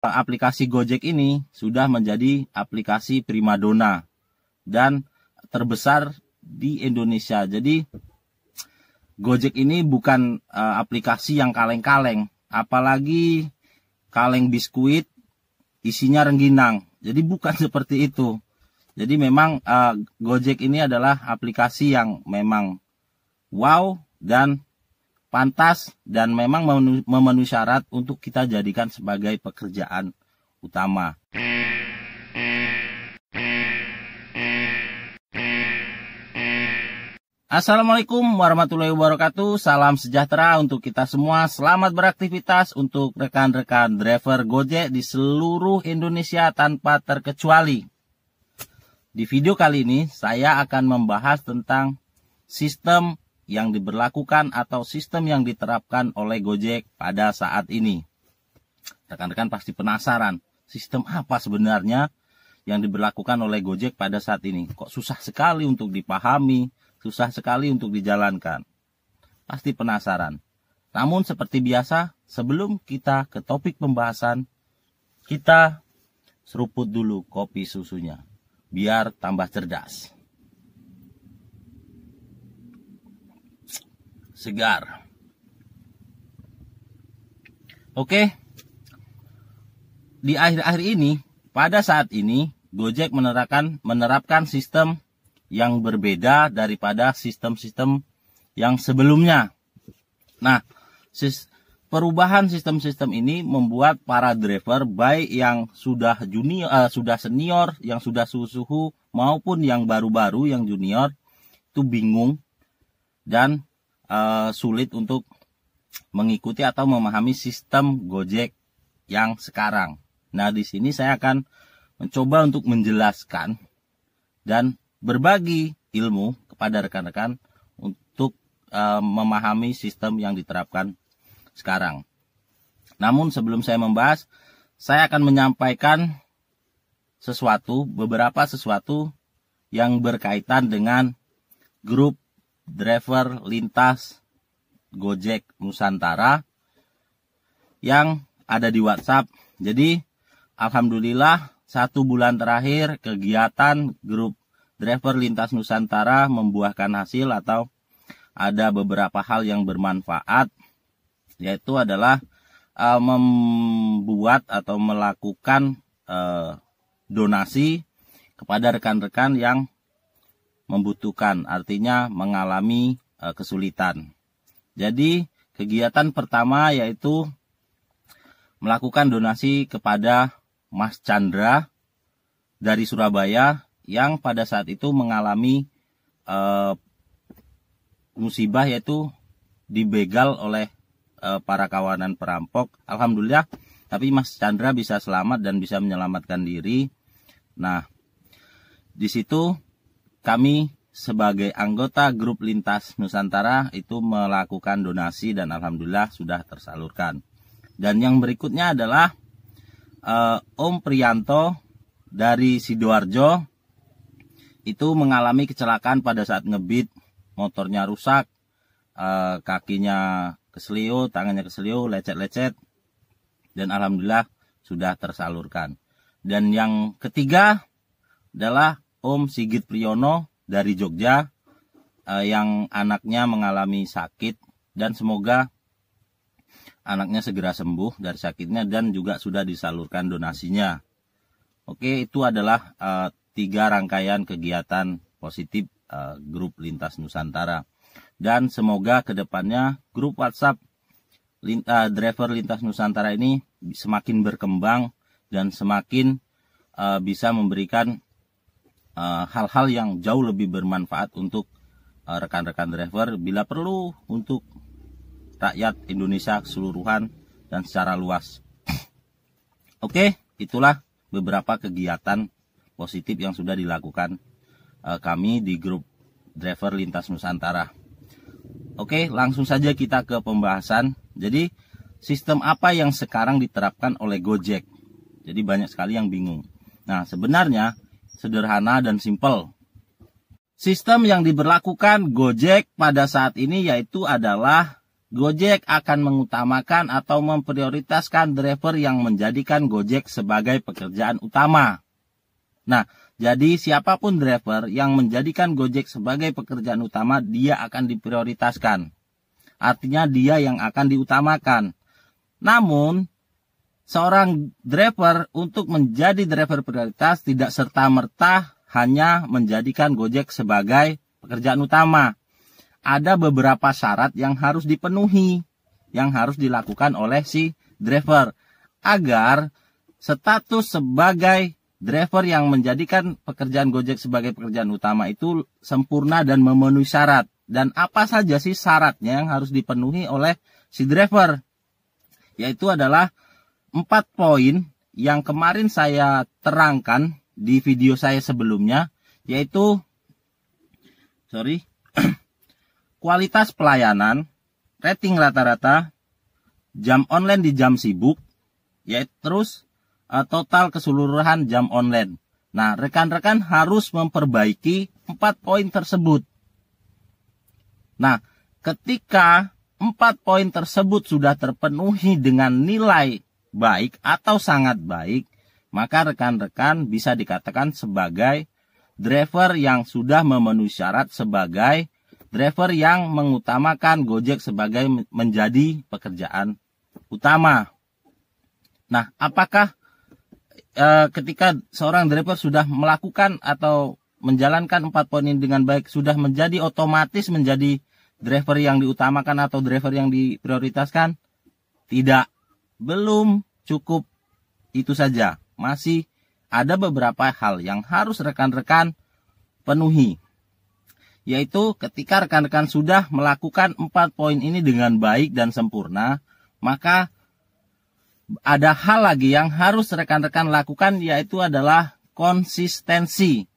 Aplikasi Gojek ini sudah menjadi aplikasi primadona dan terbesar di Indonesia. Jadi Gojek ini bukan aplikasi yang kaleng-kaleng, apalagi kaleng biskuit isinya rengginang. Jadi bukan seperti itu. Jadi memang Gojek ini adalah aplikasi yang memang wow dan pantas dan memang memenuhi syarat untuk kita jadikan sebagai pekerjaan utama. Assalamualaikum warahmatullahi wabarakatuh. Salam sejahtera untuk kita semua. Selamat beraktivitas untuk rekan-rekan driver Gojek di seluruh Indonesia tanpa terkecuali. Di video kali ini saya akan membahas tentang sistem yang diberlakukan atau sistem yang diterapkan oleh Gojek pada saat ini. Rekan-rekan pasti penasaran, sistem apa sebenarnya yang diberlakukan oleh Gojek pada saat ini? Kok susah sekali untuk dipahami, susah sekali untuk dijalankan? Pasti penasaran. Namun seperti biasa, sebelum kita ke topik pembahasan, kita seruput dulu kopi susunya, biar tambah cerdas. Segar. Oke. Di akhir-akhir ini, pada saat ini, Gojek menerapkan sistem yang berbeda daripada sistem-sistem yang sebelumnya. Nah, perubahan sistem-sistem ini membuat para driver baik yang sudah sudah senior, yang sudah suhu maupun yang baru-baru, yang junior, itu bingung dan sulit untuk mengikuti atau memahami sistem Gojek yang sekarang. Nah, di sini saya akan mencoba untuk menjelaskan dan berbagi ilmu kepada rekan-rekan untuk memahami sistem yang diterapkan sekarang. Namun sebelum saya membahas, saya akan menyampaikan beberapa sesuatu yang berkaitan dengan grup driver lintas Gojek Nusantara yang ada di WhatsApp. Jadi alhamdulillah 1 bulan terakhir kegiatan grup driver lintas Nusantara membuahkan hasil atau ada beberapa hal yang bermanfaat, yaitu adalah membuat atau melakukan donasi kepada rekan-rekan yang membutuhkan, artinya mengalami kesulitan. Jadi kegiatan pertama yaitu melakukan donasi kepada Mas Chandra dari Surabaya yang pada saat itu mengalami musibah, yaitu dibegal oleh para kawanan perampok. Alhamdulillah, tapi Mas Chandra bisa selamat dan bisa menyelamatkan diri. Nah, di situ kami sebagai anggota grup lintas Nusantara itu melakukan donasi dan alhamdulillah sudah tersalurkan. Dan yang berikutnya adalah Om Priyanto dari Sidoarjo itu mengalami kecelakaan pada saat ngebit, motornya rusak, kakinya keselio, tangannya keselio, lecet-lecet, dan alhamdulillah sudah tersalurkan. Dan yang ketiga adalah Om Sigit Priyono dari Jogja yang anaknya mengalami sakit dan semoga anaknya segera sembuh dari sakitnya dan juga sudah disalurkan donasinya. Oke, itu adalah 3 rangkaian kegiatan positif grup lintas Nusantara. Dan semoga kedepannya grup WhatsApp driver lintas Nusantara ini semakin berkembang dan semakin bisa memberikan hal-hal yang jauh lebih bermanfaat untuk rekan-rekan driver, bila perlu untuk rakyat Indonesia keseluruhan dan secara luas. Oke, itulah beberapa kegiatan positif yang sudah dilakukan kami di grup driver lintas Nusantara. Oke, langsung saja kita ke pembahasan. Jadi, sistem apa yang sekarang diterapkan oleh Gojek? Jadi banyak sekali yang bingung. Nah, sebenarnya sederhana dan simpel. Sistem yang diberlakukan Gojek pada saat ini yaitu adalah Gojek akan mengutamakan atau memprioritaskan driver yang menjadikan Gojek sebagai pekerjaan utama. Nah, jadi siapapun driver yang menjadikan Gojek sebagai pekerjaan utama, dia akan diprioritaskan. Artinya dia yang akan diutamakan. Namun, seorang driver untuk menjadi driver prioritas tidak serta-merta hanya menjadikan Gojek sebagai pekerjaan utama. Ada beberapa syarat yang harus dipenuhi, yang harus dilakukan oleh si driver agar status sebagai driver yang menjadikan pekerjaan Gojek sebagai pekerjaan utama itu sempurna dan memenuhi syarat. Dan apa saja sih syaratnya yang harus dipenuhi oleh si driver? Yaitu adalah 4 poin yang kemarin saya terangkan di video saya sebelumnya, yaitu kualitas pelayanan, rating rata-rata, jam online di jam sibuk, yaitu terus total keseluruhan jam online. Nah, rekan-rekan harus memperbaiki 4 poin tersebut. Nah, ketika 4 poin tersebut sudah terpenuhi dengan nilai baik atau sangat baik, maka rekan-rekan bisa dikatakan sebagai driver yang sudah memenuhi syarat sebagai driver yang mengutamakan Gojek sebagai menjadi pekerjaan utama. Nah, apakah ketika seorang driver sudah melakukan atau menjalankan 4 poin ini dengan baik, sudah menjadi otomatis menjadi driver yang diutamakan atau driver yang diprioritaskan? Tidak, belum cukup itu saja. Masih ada beberapa hal yang harus rekan-rekan penuhi. Yaitu ketika rekan-rekan sudah melakukan 4 poin ini dengan baik dan sempurna, maka ada hal lagi yang harus rekan-rekan lakukan, yaitu adalah konsistensi,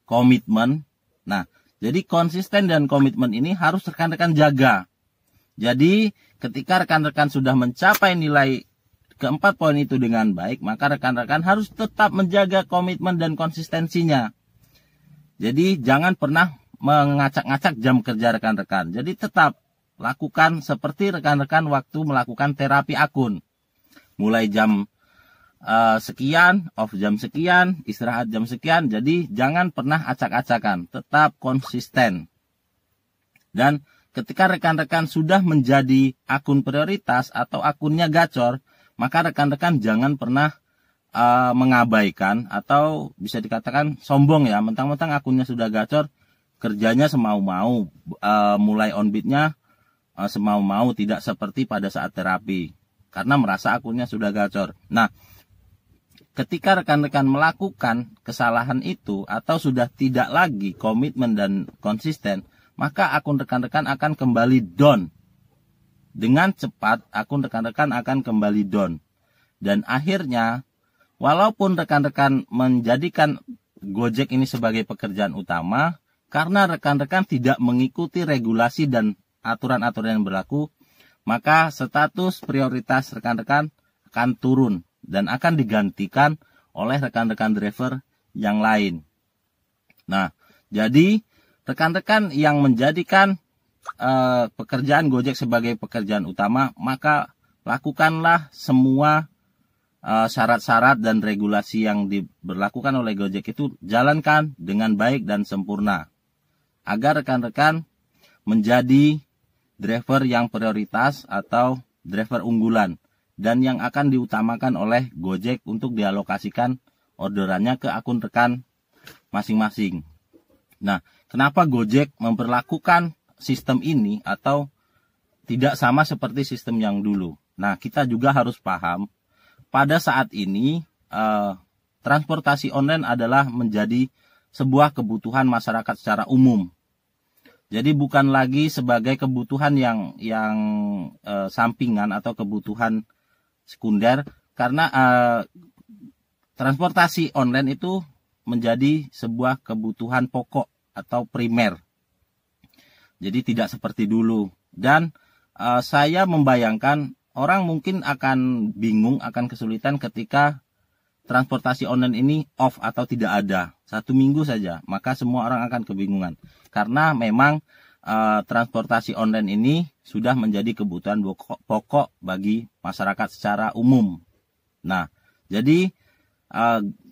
komitmen. Nah, jadi konsisten dan komitmen ini harus rekan-rekan jaga. Jadi ketika rekan-rekan sudah mencapai nilai ke-4 poin itu dengan baik, maka rekan-rekan harus tetap menjaga komitmen dan konsistensinya. Jadi jangan pernah mengacak-ngacak jam kerja rekan-rekan. Jadi tetap lakukan seperti rekan-rekan waktu melakukan terapi akun. Mulai jam sekian, off jam sekian, istirahat jam sekian. Jadi jangan pernah acak-acakan, tetap konsisten. Dan ketika rekan-rekan sudah menjadi akun prioritas atau akunnya gacor, maka rekan-rekan jangan pernah mengabaikan atau bisa dikatakan sombong ya. Mentang-mentang akunnya sudah gacor, kerjanya semau-mau, mulai on-beatnya semau-mau, tidak seperti pada saat terapi. Karena merasa akunnya sudah gacor. Nah, ketika rekan-rekan melakukan kesalahan itu atau sudah tidak lagi komitmen dan konsisten, maka akun rekan-rekan akan kembali down. Dengan cepat akun rekan-rekan akan kembali down. Dan akhirnya, walaupun rekan-rekan menjadikan Gojek ini sebagai pekerjaan utama, karena rekan-rekan tidak mengikuti regulasi dan aturan-aturan yang berlaku, maka status prioritas rekan-rekan akan turun dan akan digantikan oleh rekan-rekan driver yang lain. Nah, jadi rekan-rekan yang menjadikan pekerjaan Gojek sebagai pekerjaan utama, maka lakukanlah semua syarat-syarat dan regulasi yang diberlakukan oleh Gojek itu, jalankan dengan baik dan sempurna agar rekan-rekan menjadi driver yang prioritas atau driver unggulan dan yang akan diutamakan oleh Gojek untuk dialokasikan orderannya ke akun rekan masing-masing. Nah, kenapa Gojek memperlakukan sistem ini atau tidak sama seperti sistem yang dulu? Nah, kita juga harus paham pada saat ini transportasi online adalah menjadi sebuah kebutuhan masyarakat secara umum. Jadi bukan lagi sebagai kebutuhan yang sampingan atau kebutuhan sekunder, karena transportasi online itu menjadi sebuah kebutuhan pokok atau primer. Jadi tidak seperti dulu. Dan saya membayangkan orang mungkin akan bingung, akan kesulitan ketika transportasi online ini off atau tidak ada 1 minggu saja, maka semua orang akan kebingungan karena memang transportasi online ini sudah menjadi kebutuhan pokok bagi masyarakat secara umum. Nah, jadi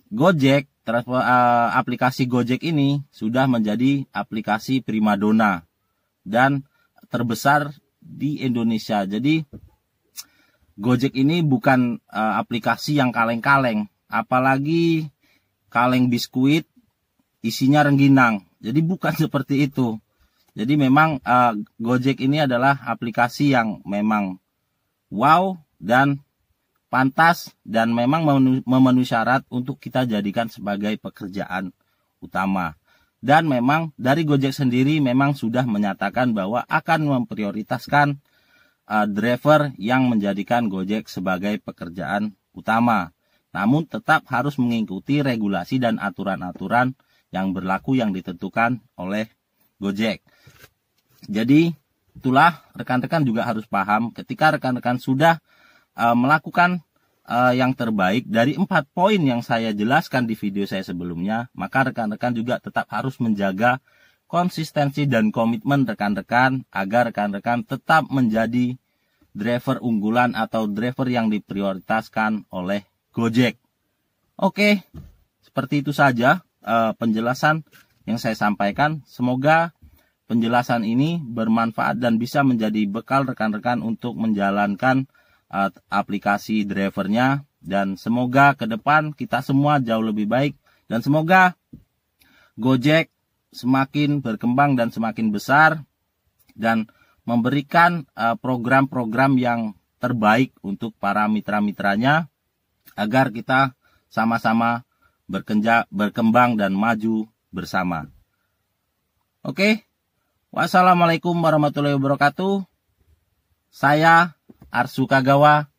Gojek, aplikasi Gojek ini sudah menjadi aplikasi primadona dan terbesar di Indonesia. Jadi Gojek ini bukan aplikasi yang kaleng-kaleng, apalagi kaleng biskuit isinya rengginang. Jadi bukan seperti itu. Jadi memang Gojek ini adalah aplikasi yang memang wow dan pantas dan memang memenuhi syarat untuk kita jadikan sebagai pekerjaan utama. Dan memang dari Gojek sendiri memang sudah menyatakan bahwa akan memprioritaskan driver yang menjadikan Gojek sebagai pekerjaan utama. Namun tetap harus mengikuti regulasi dan aturan-aturan yang berlaku yang ditentukan oleh Gojek. Jadi itulah rekan-rekan juga harus paham ketika rekan-rekan sudah melakukan yang terbaik dari 4 poin yang saya jelaskan di video saya sebelumnya, maka rekan-rekan juga tetap harus menjaga konsistensi dan komitmen rekan-rekan agar rekan-rekan tetap menjadi driver unggulan atau driver yang diprioritaskan oleh Gojek. Oke, seperti itu saja penjelasan yang saya sampaikan. Semoga penjelasan ini bermanfaat dan bisa menjadi bekal rekan-rekan untuk menjalankan aplikasi drivernya, dan semoga ke depan kita semua jauh lebih baik dan semoga Gojek semakin berkembang dan semakin besar dan memberikan program-program yang terbaik untuk para mitra-mitranya agar kita sama-sama berkembang dan maju bersama. Oke, wassalamualaikum warahmatullahi wabarakatuh. Saya Arsu Kagawa,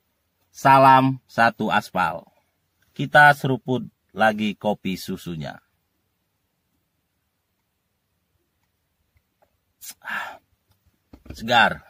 salam satu aspal. Kita seruput lagi kopi susunya. Segar.